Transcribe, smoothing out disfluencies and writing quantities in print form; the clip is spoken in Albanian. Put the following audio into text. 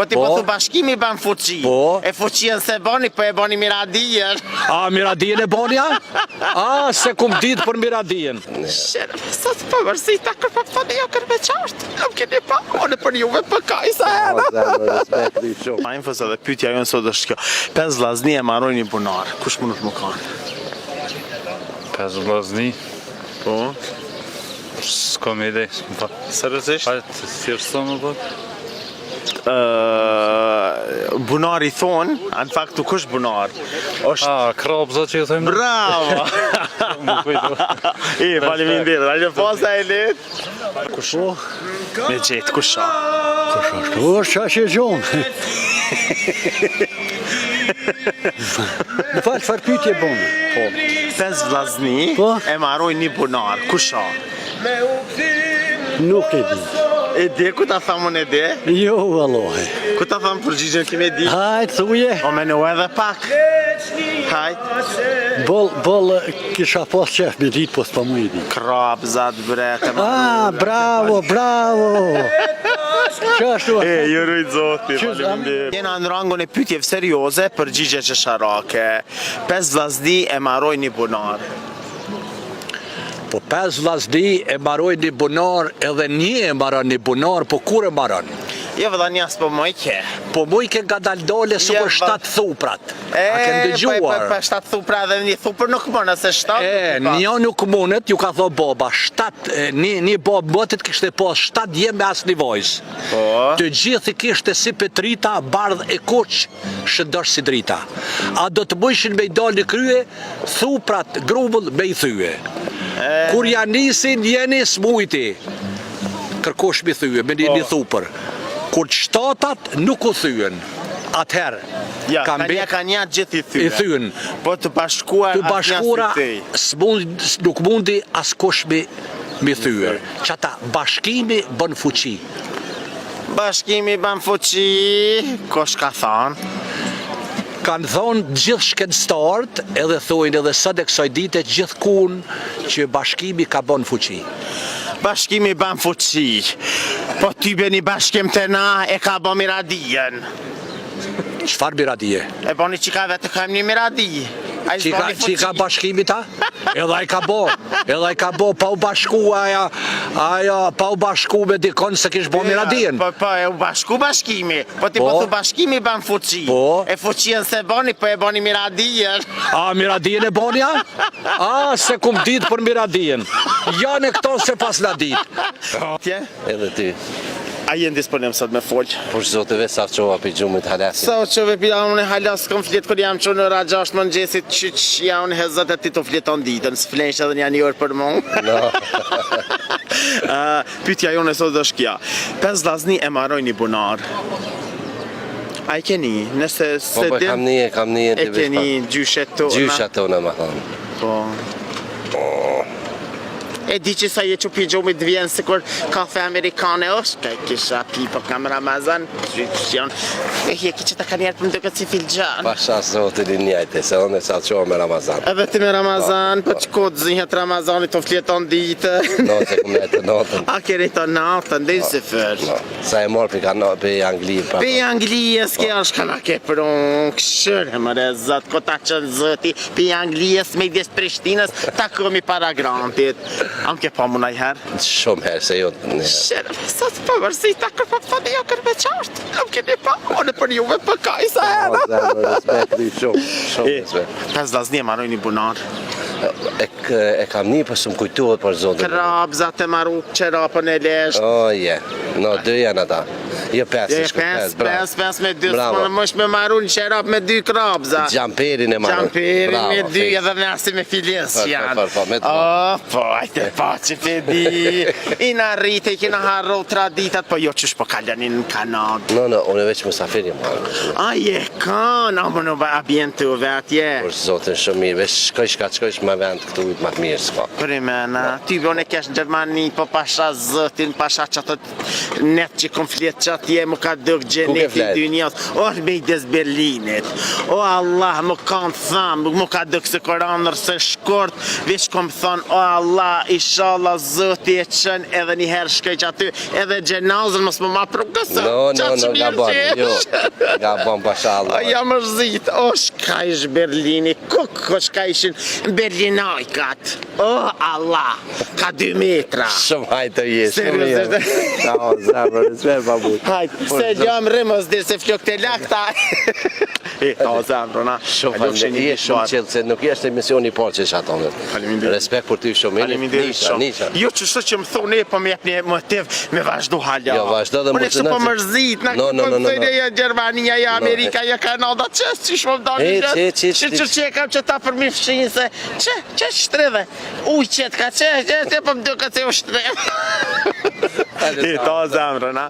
Po ti po thu bashkimi ban fuqi. E fuqien se bani, po e bani miradien. A, miradien e bonja? A, se kum ditë për miradien. Sherë, sa të përvërsi ta kërpa të thoni jo kërme qartë. Nuk keni pa, one për juve për kaj sa herë. Ma infos edhe pytja jonë sot është kjo. 5 vllazni e marrojnë një punar. Kush mundet më kanë? 5 vllazni? Po? S'kam ide. Seriozisht? Hajtë, thjesht më po. Bunari thonë, në faktu kush bunar? Krabza që i thëmë. Bravo! Më kujto. Faleminderit. A që posa e let? Kush? Me gjetë, kush a? Kush a që gjonë? Në falë farë pytje bonë. Po. 5 vllazni e marrojnë një bunar. Kush a? Nuk e di. E di, ku ta thamun e di? Jo, vallohi. Ku ta thamë përgjigjen kime di? Hajt, thuje. O me në edhe pak. Hajt. Bol kisha pas qef me ditë, po s'pa mu i di. Krabzat, bre. Bravo. Qashtu? Ju rujt zoti, faleminderit. Jena në rangon e pytjeve serioze, përgjigje që sharake. 5 vllazni e marrojnë një bunar. Po 5 vllazni e marrojnë një bunar, edhe një e marrën një bunar, po kur e marrën? Jo vëlla njas po mojke. Po mojke nga daldole së për 7 thuprat. A kënë dëgjuar? Po 7 thupra dhe një thupër nuk mënë, se 7. Një nuk mënët, ju ka tho boba, 7, një bob mëtët kishte pas 7 djem me asë një vojzë. Të gjithë kishte si për drita, bardh e kuq, shëndosh si drita. A do të bëjshin me i dalë një krye, thuprat, grubull me i thyje. Kur janë nisin, jeni smujti. Kërkosh me thyje, me një thupër. Kur qëtatat nuk u thyën. Atëherë, ka një gjithë i thyën. Po të bashkuar nuk mundi as kush me thyë. Që ata bashkimi bën fuqi. Bashkimi bën fuqi, kush ka thonë? Kanë thonë gjithë shkencëtarët, edhe thojnë edhe sot e kësaj dite gjithkun që bashkimi ka bën fuqi. Bashkimi ban fuqi. Po ty beni bashkim të na e ka bo miradien. Qfar miradie? E boni qikave të kam një miradi. Qika bashkimi ta? Edhe ai ka bo, pa u bashku pa u bashku me dikon se kish bo miradien. Po e u bashku bashkimi. Po ti po thu bashkimi ban fuqi. E fuqien se boni, po e boni miradien. A, miradien e bonja? A, se kum ditë për miradien. Janë e këto se pas la ditë. Tje? Edhe ty. A jenë disponim sot me folq? Por zotëve sa qova për gjumit halasi. Sa qove për unë e halas kom flet kër jam që në rajasht më nëgjesit qyq janë hezat e ti të fleton ditën, s'flesh edhe një orë për mund. Pytja jonë e sot është kja. 5 vllazni e marrojnë një bunar. A i keni? Nëse se din... Po, kam një e keni gjyshet tona? Gjyshet tona, ma thonë. Po. E di që sa je që pi gjomit vjen se kur kafe amerikane është, ka kisha pi për kam Ramazan, e hje ki që ta ka njerë për më duket si filxan. Pasha zotin i njajte, se onë e sa qoha me Ramazan. Edhe ti me Ramazan, për që kodë zinjët Ramazanit të fleton ditë. Note, këmë jetë notën. A kere të natën, dhe se fërë. Sa e morë për Angli. Për Angli, s'ke është ka na ke për unë këshërë, më rezat, këta qënë zëti, për Angli, me i des Prishtinës, ta këmi para grantit. Am ke pa mu najherë? Shumë herë, se jo... Sherë, sa të përvërsi ta kërpa të thoni jo kërme qartë. Nuk keni pa, one për juve për kaj sa herë. Respekt, shumë respekt. 5 vllazni e marrojnë një bunar. E kam një për së më kujtuhet për zotin. Krabzat e marru qerapën e lesht. O, je. No, 2 janë ata. Jo 5, e shku 5 me 2, s'mone mësh me marru një qerap me 2 krabza. Gjamperin e marru. Gjamperin me 2 edhe nërsi me filis janë. Po, ajte pa që të di. I në rrite, i kina harru traditat, po jo qësh po kaljanin në Kanadë. No, unë e veç mësafirin marru. A je kanë, a më në abjen të uve atje. Por zotin shumë mirë, veç shkojsh me vend këtu më të mirë s'ka. Primena, ty bën e kesh në Gjermani, po pasha zëtin, pasha që të net që kom flet që atje më ka duk gjeneti flet? dynjas. Mijdes Berlinit. O Allah, më kanë thamë, më ka duk se koranër se shkort, veç kom thonë, o Allah, inshallah Zoti e qën edhe një herë shkej aty, edhe gjenazën mos më ma progësë. No, gabon, pashallah. O jam mërzit, o shka ish Berlini, o shka ishin Berlinajkat. O Allah, ka 2 metra. Shumë hajtë të jesh. Serios, Ciao, zemrë, respekt babu. Hajtë, se gjam rëmës dirë se flok të lakta. Ta zemrë, na. Shumë faleminderit, shumë qellë, se nuk është emisioni i parë që isha tonë. Faleminderit. Respekt për ty shumë. Faleminderit shumë. Jo që shtë që më thonë e po më jep një motiv me vazhdu halja. Jo, vazhdo dhe unë e që po mërzit, na këpën të reja Gjermania, ja Amerika, ja Kanada, që shmo më dani gjithë. Që kam që ta për mi fshinë se, që shtreve, uj qëtë ka që po më duke se u shtreve. Ta zemrë, na.